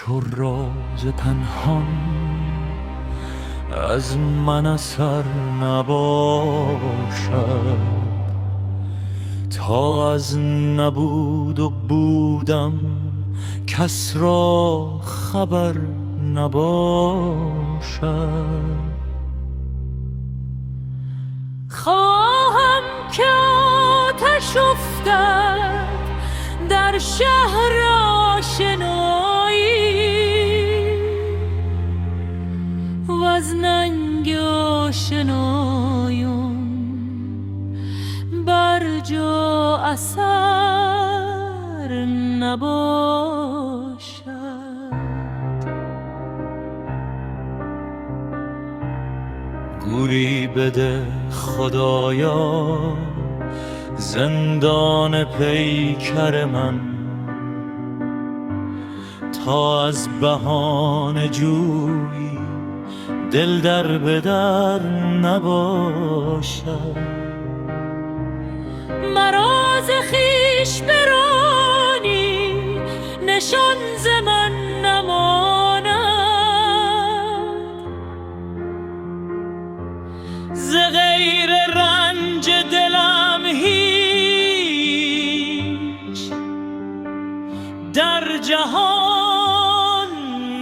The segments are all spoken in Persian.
تو راز پنهان از من اثر نباشد، تا از نبود و بودم کس را خبر نباشد. خواهم که آتش افتد در شهر آشنایی و از ننگ آشنایان بر جا اثر نباشد. گوری بده خدایا زندان پیکر من، تا از بهانه جویی دل در به در نباشد. مرا ز خویش برانی نشان ز من نماند، ز غیر رنج دلم هیچ در جهان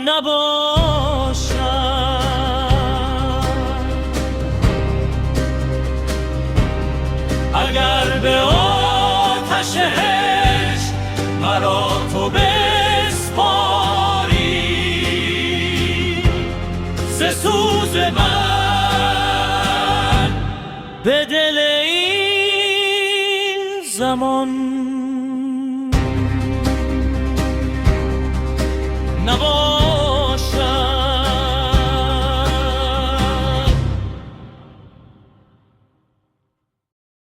نباشد. اگر به آتش عشق مرا تو بسپاری، ز سوز من به دل این زمان نباشد.